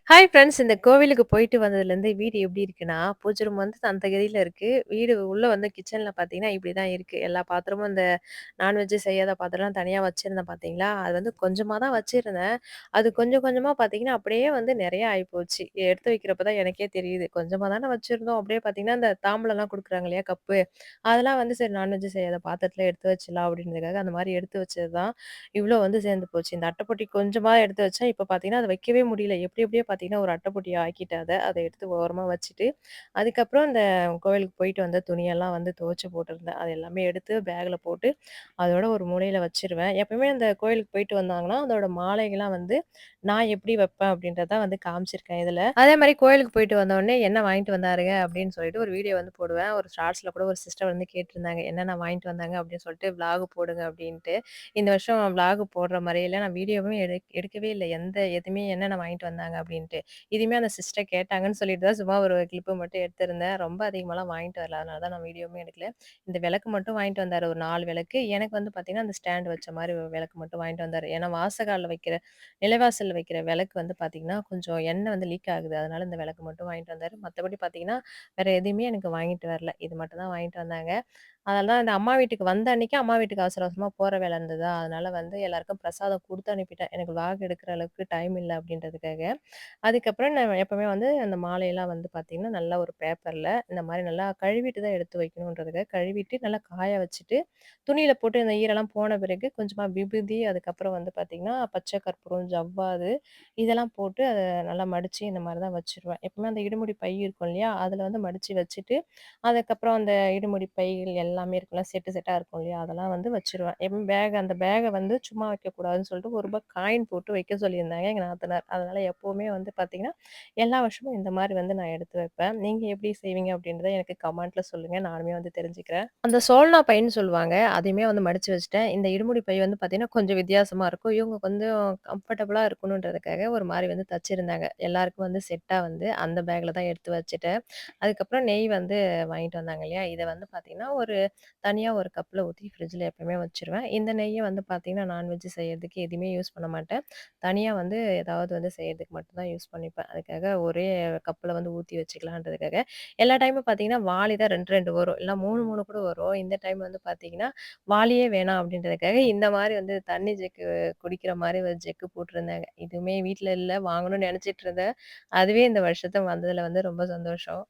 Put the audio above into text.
Hi friends. இந்த கோவிலுக்கு போயிட்டு வந்ததுலேருந்து வீடு எப்படி இருக்குன்னா, பூஜை ரூம் வந்து அந்த கதியில இருக்கு. வீடு உள்ள வந்து கிச்சன்ல பார்த்தீங்கன்னா, இப்படி தான் இருக்கு. எல்லா பாத்திரமும் இந்த நான்வெஜ் செய்யாத பாத்திரம்லாம் தனியா வச்சிருந்தேன் பார்த்தீங்களா, அது வந்து கொஞ்சமா தான் வச்சிருந்தேன். அது கொஞ்சம் கொஞ்சமா பார்த்தீங்கன்னா, அப்படியே வந்து நெறைய ஆயிப்போச்சு. எடுத்து வைக்கிறப்ப தான் எனக்கே தெரியுது. கொஞ்சமா தானே வச்சிருந்தோம். அப்படியே பார்த்தீங்கன்னா, இந்த தாம்பூலம்லாம் குடுக்குறாங்க இல்லையா கப்பு, அதெல்லாம் வந்து சரி நான்வெஜ் செய்யாத பாத்திரத்துல எடுத்து வச்சிடலாம் அப்படின்றதுக்காக அந்த மாரி எடுத்து வச்சது தான். இவ்ளோ வந்து சேர்ந்து போச்சு. இந்த அட்டைப்பொட்டி கொஞ்சமா எடுத்து வச்சேன். இப்ப பார்த்தீங்கன்னா, அத வைக்கவே முடியல. எப்டி எப்டியோ பார்த்தீங்கன்னா, ஒரு அட்டைப்பொட்டியா ஆக்கிட்டேன் அத. அத எடுத்து ஓரமா வச்சுட்டு, அதுக்கப்புறம் இந்த கோவிலுக்கு போயிட்டு வந்த துணியெல்லாம் வந்து துவச்சு போட்டிருந்தேன். அது எல்லாமே எடுத்து பேக்ல போட்டு, அதோட ஒரு மூலையில வச்சுருவேன். எப்பவுமே அந்த கோயிலுக்கு போயிட்டு வந்தாங்கன்னா, அதோட மாலைகள்லாம் வந்து நான் எப்படி வைப்பேன் அப்படின்றத வந்து காமிச்சிருக்கேன் இதுல. அதே மாரி கோயிலுக்கு போயிட்டு வந்தோனே என்ன வாங்கிட்டு வந்தாருங்க அப்படின்னு சொல்லிட்டு ஒரு வீடியோ வந்து போடுவேன். ஒரு ஷார்ட்ஸ்ல கூட ஒரு சிஸ்டர் வந்து கேட்டிருந்தாங்க. என்னென்ன வாங்கிட்டு வந்தாங்க அப்படின்னு சொல்லிட்டு விளாக் போடுங்க அப்படின்ட்டு. இந்த வருஷம் விளாக் போடுற மாரிலாம் நான் வீடியோவும் எடுக்கவே இல்ல. எதுவுமே என்னென்ன வாங்கிட்டு வந்தாங்க அப்படின்ட்டு. இதுவுமே அந்த சிஸ்டர் கேட்டாங்கன்னு சொல்லிட்டு தான் சும்மா ஒரு கிளிப்பு மட்டும் எடுத்திருந்தேன். ரொம்ப அதிகமாலாம் வாங்கிட்டு வரல. அதனால தான் நான் வீடியோவுமே எடுக்கல. இந்த விளக்கு மட்டும் வாங்கிட்டு வந்தாரு ஒரு 4 விளக்கு. எனக்கு வந்து பார்த்தீங்கன்னா, அந்த ஸ்டாண்ட் வச்ச மாரி விளக்கு மட்டும் வாங்கிட்டு வந்தாரு. ஏன்னா வாசகால்ல வைக்கிற நிலைவாசல்ல வைக்கிற விளக்கு வந்து பார்த்தீங்கன்னா, கொஞ்சம் எண்ணெய் வந்து லீக் ஆகுது. அதனால இந்த விளக்கு மட்டும் வாங்கிட்டு வந்தாரு. மத்தபடி பார்த்தீங்கன்னா, வேற எதுவுமே எனக்கு வாங்கிட்டு வரல. இது மட்டும் தான் வாங்கிட்டு வந்தாங்க. அதெல்லாம் இந்த அம்மா வீட்டுக்கு வந்த அன்னைக்கு அம்மா வீட்டுக்கு அவசர அவசரமா போற வேலை இருந்ததா, அதனால வந்து எல்லாருக்கும் பிரசாதம் குடுத்து அனுப்பிட்டேன். எனக்கு விளாக் எடுக்கிற அளவுக்கு டைம் இல்ல அப்படின்றதுக்காக. அதுக்கப்புறம் நான் எப்பவுமே வந்து அந்த மாலையெல்லாம் வந்து பார்த்தீங்கன்னா, நல்லா ஒரு பேப்பர்ல இந்த மாரி நல்லா கழுவிட்டு தான் எடுத்து வைக்கணுன்றதுக்காக கழுவிட்டு நல்லா காய வச்சுட்டு, துணியில போட்டு இந்த ஈரம்லாம் போன பிறகு கொஞ்சமா விபூதி, அதுக்கப்புறம் வந்து பார்த்தீங்கன்னா, பச்சை கற்பூரம், ஜவ்வாது இதெல்லாம் போட்டு அத நல்லா மடிச்சு இந்த மாரி தான் வச்சுருவேன். எப்பவுமே அந்த இடுமுடி பை இருக்கும் இல்லையா? அதில வந்து மடிச்சு வச்சுட்டு, அதுக்கப்புறம் அந்த இடுமுடி பைகள் எல்லாமே இருக்குல்ல, செட்டு செட்டா இருக்கும் இல்லையா? அதெல்லாம் வந்து வச்சுருவேன். எப்பவும் அந்த பேக்க வந்து சும்மா வைக்கக்கூடாதுன்னு சொல்லிட்டு ரூ. 1 காயின் போட்டு வைக்க சொல்லியிருந்தாங்க எங்க நாத்தனார். அதனால எப்பவுமே வந்து பார்த்தீங்கன்னா, எல்லா வருஷமும் இந்த மாரி வந்து நான் எடுத்து வைப்பேன். நீங்க எப்படி செய்வீங்க அப்படின்றத எனக்கு கமெண்ட்ல சொல்லுங்க. நானுமே வந்து தெரிஞ்சுக்கிறேன். அந்த சோல்னா பைன்னு சொல்லுவாங்க. அதையுமே வந்து மடிச்சு வச்சுட்டேன். இந்த இருமுடி பை வந்து பார்த்தீங்கன்னா, கொஞ்சம் வித்தியாசமா இருக்கும். இவங்க கொஞ்சம் கம்ஃபர்டபுளா இருக்கணுன்றதுக்காக ஒரு மாரி வந்து தச்சிருந்தாங்க. எல்லாருக்கும் வந்து செட்டா வந்து அந்த பேக்ல தான் எடுத்து வச்சுட்டேன். அதுக்கப்புறம் நெய் வந்து வாங்கிட்டு வந்தாங்க இல்லையா? இத வந்து பார்த்தீங்கன்னா, தனியா ஒரு கப்ல ஊத்தி ஃப்ரிட்ஜ்ல எப்பவுமே வச்சுருவேன். இந்த நெய்ய வந்து பார்த்தீங்கன்னா, நான்வெஜ் செய்யறதுக்கு எதுவுமே யூஸ் பண்ண மாட்டேன். தனியா வந்து ஏதாவது வந்து செய்யறதுக்கு மட்டும் தான் யூஸ் பண்ணிப்பேன். அதுக்காக ஒரே கப்ல வந்து ஊத்தி வச்சுக்கலான்றதுக்காக. எல்லா டைமும் பார்த்தீங்கன்னா, வாளி தான் 2, 2 வரும். இல்ல 3, 3 கூட வரும். இந்த டைம் வந்து பார்த்தீங்கன்னா, வாளியே வேணாம் அப்படின்றதுக்காக இந்த மாரி வந்து தண்ணி ஜக்கு குடிக்கிற மாரி ஒரு ஜக்கு போட்டிருந்தாங்க. இதுவுமே வீட்ல இல்ல. வாங்கணும்னு நெனச்சிட்டு இருந்தேன். அதுவே இந்த வருஷத்த வந்ததுல வந்து ரொம்ப சந்தோஷம்.